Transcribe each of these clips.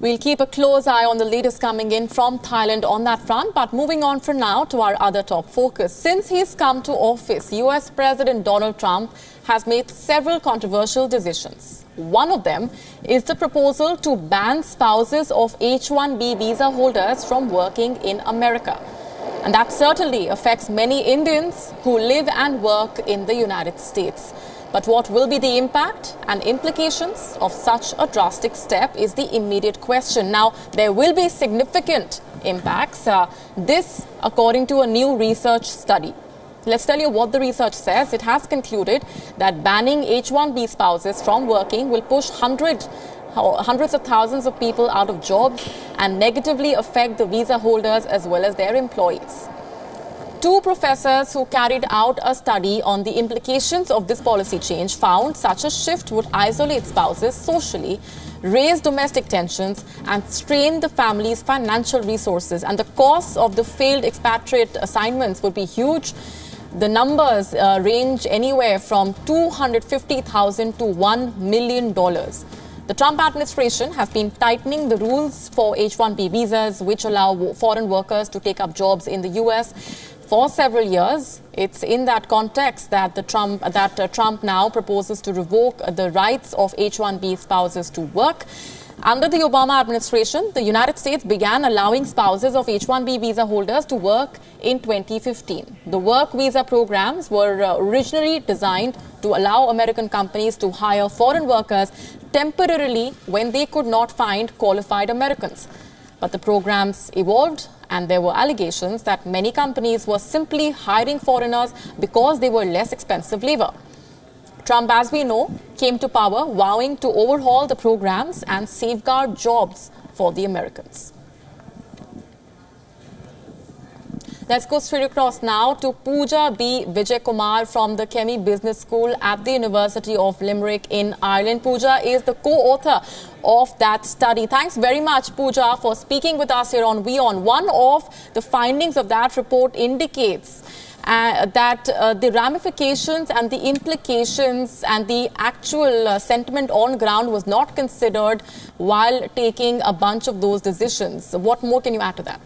We'll keep a close eye on the latest coming in from Thailand on that front. But moving on for now to our other top focus. Since he's come to office, US President Donald Trump has made several controversial decisions. One of them is the proposal to ban spouses of H-1b visa holders from working in America. And that certainly affects many Indians who live and work in the United States. But what will be the impact and implications of such a drastic step is the immediate question. Now, there will be significant impacts. This, according to a new research study. Let's tell you what the research says. It has concluded that banning H-1b spouses from working will push hundreds of thousands of people out of jobs and negatively affect the visa holders as well as their employees. Two professors who carried out a study on the implications of this policy change found such a shift would isolate spouses socially, raise domestic tensions and strain the family's financial resources. And the costs of the failed expatriate assignments would be huge. The numbers range anywhere from $250,000 to $1 million. The Trump administration has been tightening the rules for H-1b visas, which allow foreign workers to take up jobs in the U.S. for several years. It's in that context that Trump now proposes to revoke the rights of H-1b spouses to work. Under the Obama administration, the United States began allowing spouses of H-1b visa holders to work in 2015. The work visa programs were originally designed to allow American companies to hire foreign workers temporarily when they could not find qualified Americans. But the programs evolved, and there were allegations that many companies were simply hiring foreigners because they were less expensive labor. Trump, as we know, came to power vowing to overhaul the programs and safeguard jobs for the Americans. Let's go straight across now to Pooja B. Vijay Kumar from the Kemi Business School at the University of Limerick in Ireland. Pooja is the co-author of that study. Thanks very much, Pooja, for speaking with us here on WION. One of the findings of that report indicates that the ramifications and the implications and the actual sentiment on ground was not considered while taking a bunch of those decisions. What more can you add to that?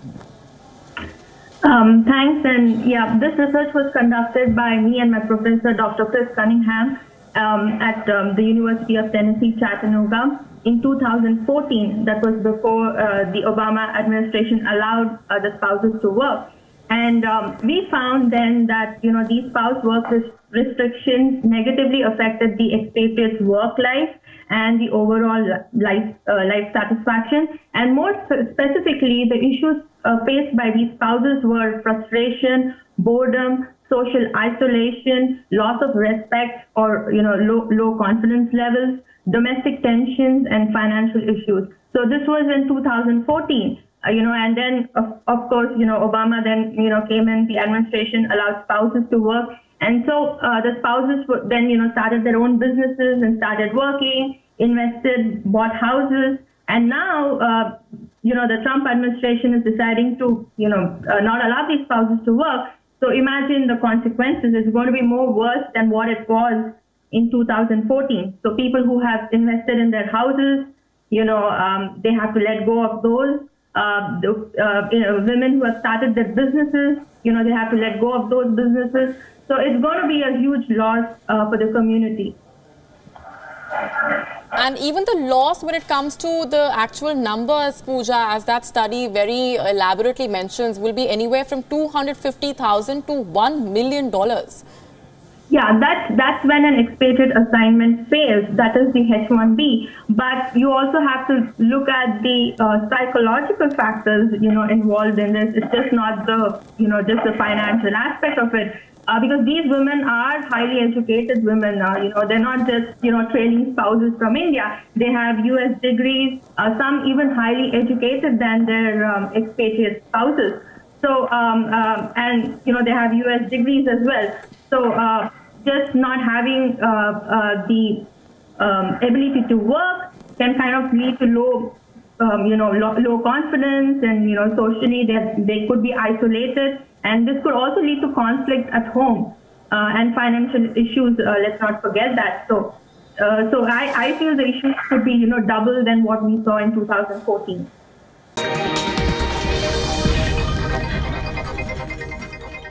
Thanks. And yeah, this research was conducted by me and my professor, Dr. Chris Cunningham, at the University of Tennessee, Chattanooga in 2014. That was before the Obama administration allowed the spouses to work. And we found then that, these spouse work restrictions negatively affected the expatriates' work life and the overall life satisfaction. And more specifically, the issues faced by these spouses were frustration, boredom, social isolation, loss of respect or low confidence levels, domestic tensions, and financial issues. So this was in 2014. And then, of course, Obama then, came in, the administration allowed spouses to work. And so the spouses then, started their own businesses and started working, invested, bought houses. And now, the Trump administration is deciding to, not allow these spouses to work. So imagine the consequences. It's going to be more worse than what it was in 2014. So people who have invested in their houses, they have to let go of those. Women who have started their businesses, they have to let go of those businesses. So it's going to be a huge loss for the community. And even the loss when it comes to the actual numbers, Pooja, as that study very elaborately mentions, will be anywhere from $250,000 to $1 million. Yeah, that's when an expatriate assignment fails. That is the H-1b. But you also have to look at the psychological factors, involved in this. It's just not the, just the financial aspect of it. Because these women are highly educated women. They're not just, trailing spouses from India. They have U.S. degrees, some even highly educated than their expatriate spouses. So, and, they have U.S. degrees as well. So, just not having the ability to work can kind of lead to low, low confidence, and, socially they could be isolated. And this could also lead to conflict at home and financial issues. Let's not forget that. So So I feel the issues could be, double than what we saw in 2014.